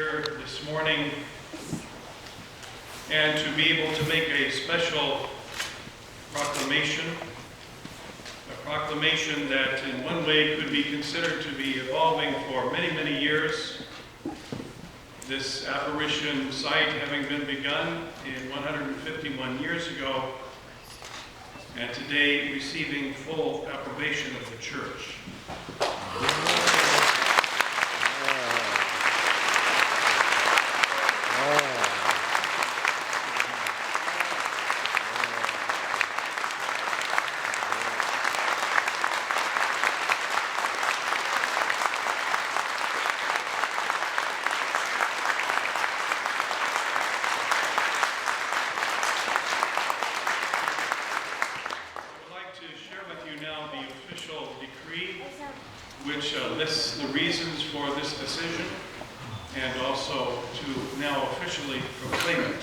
Here this morning and to be able to make a special proclamation, a proclamation that in one way could be considered to be evolving for many, many years. This apparition site having been begun in 151 years ago, and today receiving full approbation of the Church. Which lists the reasons for this decision, and also to now officially proclaim it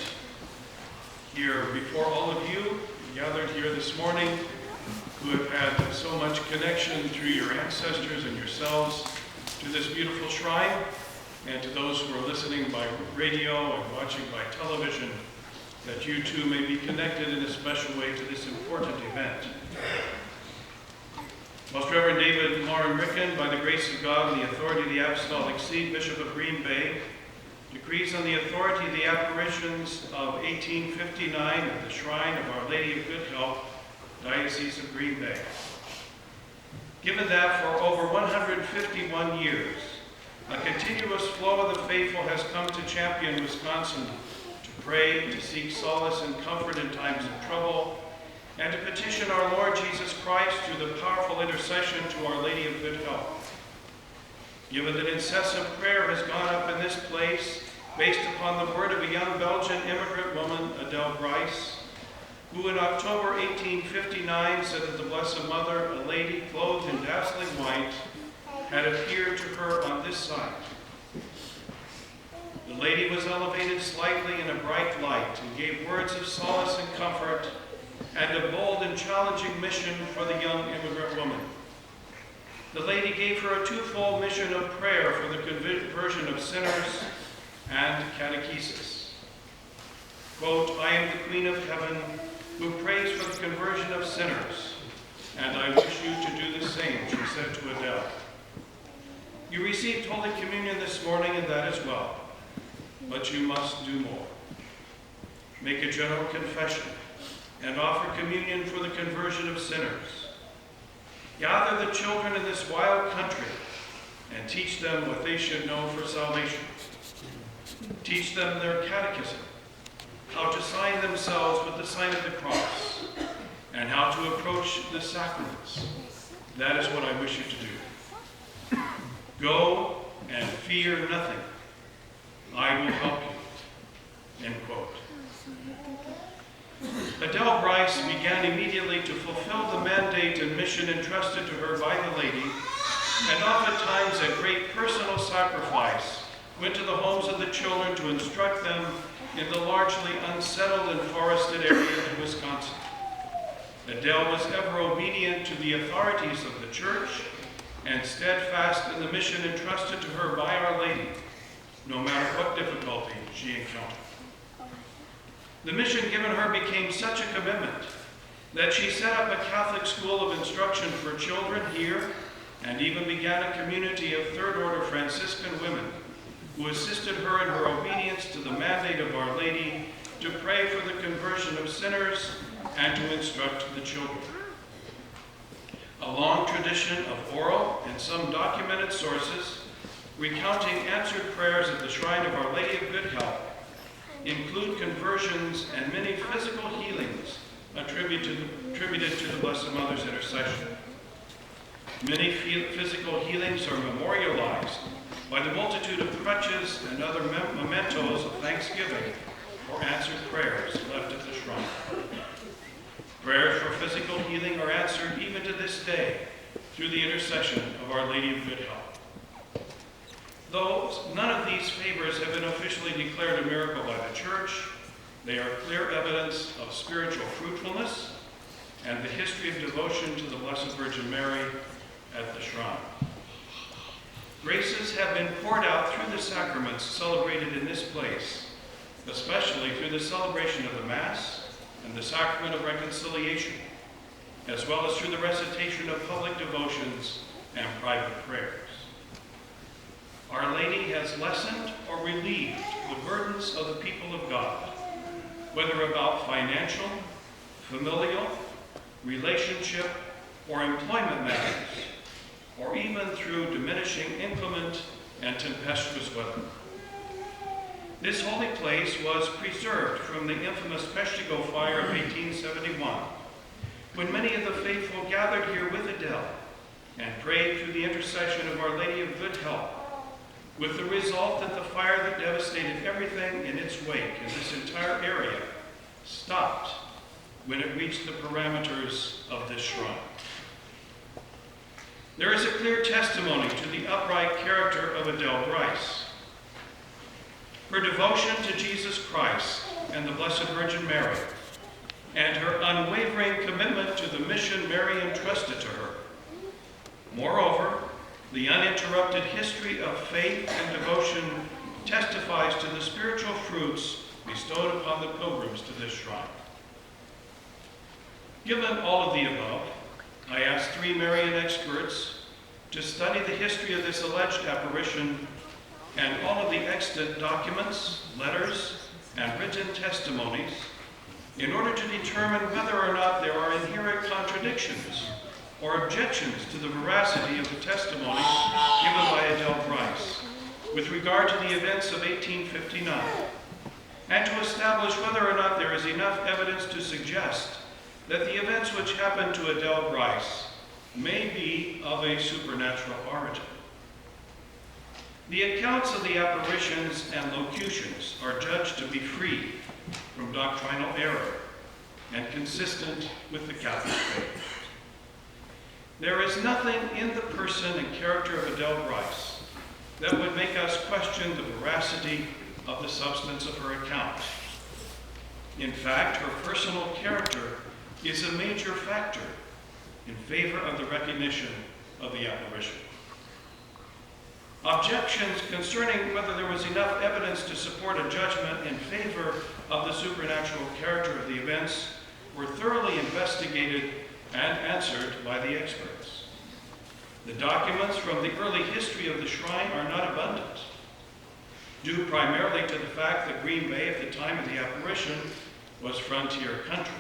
here before all of you gathered here this morning who have had so much connection through your ancestors and yourselves to this beautiful shrine, and to those who are listening by radio and watching by television, that you too may be connected in a special way to this important event. Most Reverend David Lauren Ricken, by the grace of God and the authority of the Apostolic See, Bishop of Green Bay, decrees on the authority of the apparitions of 1859 at the Shrine of Our Lady of Good Help, Diocese of Green Bay. Given that for over 151 years, a continuous flow of the faithful has come to Champion, Wisconsin, to pray, to seek solace and comfort in times of trouble, and to petition our Lord Jesus Christ through the powerful intercession to Our Lady of Good Help. Given that incessant prayer has gone up in this place based upon the word of a young Belgian immigrant woman, Adele Brice, who in October 1859 said that the Blessed Mother, a lady clothed in dazzling white, had appeared to her on this side. The lady was elevated slightly in a bright light and gave words of solace and comfort, and a bold and challenging mission for the young immigrant woman. The lady gave her a twofold mission of prayer for the conversion of sinners and catechesis. Quote, "I am the Queen of Heaven who prays for the conversion of sinners, and I wish you to do the same," she said to Adele. You received Holy Communion this morning, and that is well, but you must do more. Make a general confession and offer communion for the conversion of sinners. Gather the children in this wild country and teach them what they should know for salvation. Teach them their catechism, how to sign themselves with the sign of the cross, and how to approach the sacraments. That is what I wish you to do. Go and fear nothing. I will help you." End quote. Adele Brice began immediately to fulfill the mandate and mission entrusted to her by the lady, and oftentimes at great personal sacrifice went to the homes of the children to instruct them in the largely unsettled and forested area in Wisconsin. Adele was ever obedient to the authorities of the church and steadfast in the mission entrusted to her by Our Lady, no matter what difficulty she encountered. The mission given her became such a commitment that she set up a Catholic school of instruction for children here, and even began a community of Third Order Franciscan women who assisted her in her obedience to the mandate of Our Lady to pray for the conversion of sinners and to instruct the children. A long tradition of oral and some documented sources recounting answered prayers at the Shrine of Our Lady of Good Help include conversions and many physical healings attributed to the Blessed Mother's intercession. Many physical healings are memorialized by the multitude of crutches and other mementos of thanksgiving for answered prayers left at the shrine. Prayers for physical healing are answered even to this day through the intercession of Our Lady of Good Help. Though none of these favors have been officially declared a miracle by the Church, they are clear evidence of spiritual fruitfulness and the history of devotion to the Blessed Virgin Mary at the shrine. graces have been poured out through the sacraments celebrated in this place, especially through the celebration of the Mass and the sacrament of reconciliation, as well as through the recitation of public devotions and private prayers. Our Lady has lessened or relieved the burdens of the people of God, whether about financial, familial, relationship, or employment matters, or even through diminishing inclement and tempestuous weather. This holy place was preserved from the infamous Peshtigo fire of 1871, when many of the faithful gathered here with Adele and prayed through the intercession of Our Lady of Good Help, with the result that the fire that devastated everything in its wake in this entire area stopped when it reached the parameters of this shrine. There is a clear testimony to the upright character of Adele Brice. Her devotion to Jesus Christ and the Blessed Virgin Mary, and her unwavering commitment to the mission Mary entrusted to her. Moreover, the uninterrupted history of faith and devotion testifies to the spiritual fruits bestowed upon the pilgrims to this shrine. Given all of the above, I asked 3 Marian experts to study the history of this alleged apparition and all of the extant documents, letters, and written testimonies in order to determine whether or not there are inherent contradictions or objections to the veracity of the testimony given by Adele Brice with regard to the events of 1859, and to establish whether or not there is enough evidence to suggest that the events which happened to Adele Brice may be of a supernatural origin. The accounts of the apparitions and locutions are judged to be free from doctrinal error and consistent with the Catholic faith. There is nothing in the person and character of Adele Brice that would make us question the veracity of the substance of her account. In fact, her personal character is a major factor in favor of the recognition of the apparition. Objections concerning whether there was enough evidence to support a judgment in favor of the supernatural character of the events were thoroughly investigated and answered by the experts. The documents from the early history of the shrine are not abundant, due primarily to the fact that Green Bay at the time of the apparition was frontier country.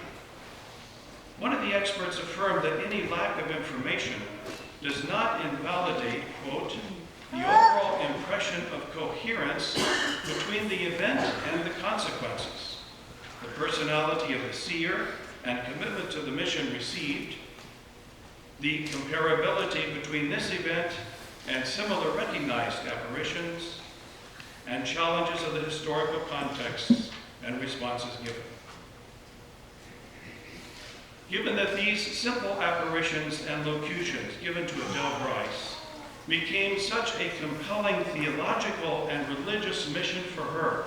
One of the experts affirmed that any lack of information does not invalidate, quote, the overall impression of coherence between the event and the consequences, the personality of the seer and commitment to the mission received, the comparability between this event and similar recognized apparitions, and challenges of the historical contexts and responses given. Given that these simple apparitions and locutions given to Adele Brice became such a compelling theological and religious mission for her,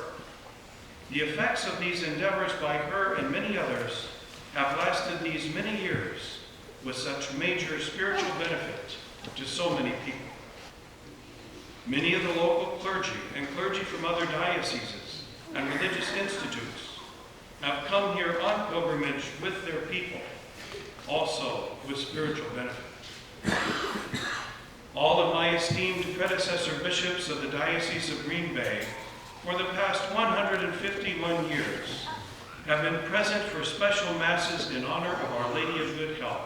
the effects of these endeavors by her and many others have lasted these many years with such major spiritual benefit to so many people. Many of the local clergy and clergy from other dioceses and religious institutes have come here on pilgrimage with their people, also with spiritual benefit. All of my esteemed predecessor bishops of the Diocese of Green Bay for the past 151 years have been present for special masses in honor of Our Lady of Good Help,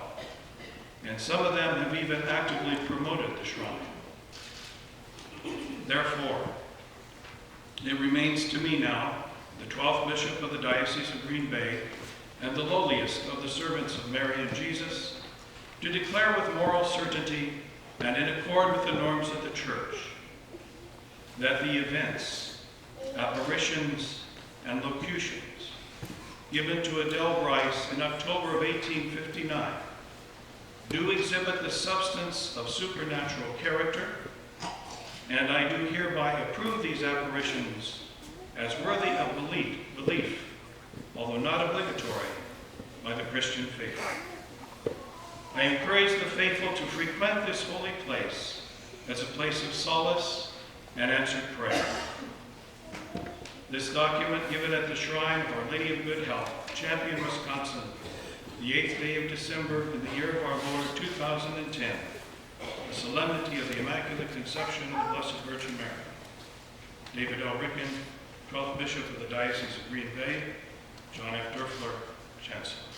and some of them have even actively promoted the shrine. Therefore, it remains to me now, the 12th Bishop of the Diocese of Green Bay, and the lowliest of the servants of Mary and Jesus, to declare with moral certainty and in accord with the norms of the Church, that the events, apparitions, and locutions given to Adele Brice in October of 1859 do exhibit the substance of supernatural character, and I do hereby approve these apparitions as worthy of belief, although not obligatory, by the Christian faith. I encourage the faithful to frequent this holy place as a place of solace and answered prayer. This document, given at the shrine of Our Lady of Good Health, Champion, Wisconsin, the 8th day of December in the year of our Lord 2010, the solemnity of the Immaculate Conception of the Blessed Virgin Mary. David L. Ricken, 12th Bishop of the Diocese of Green Bay, John F. Durfler, Chancellor.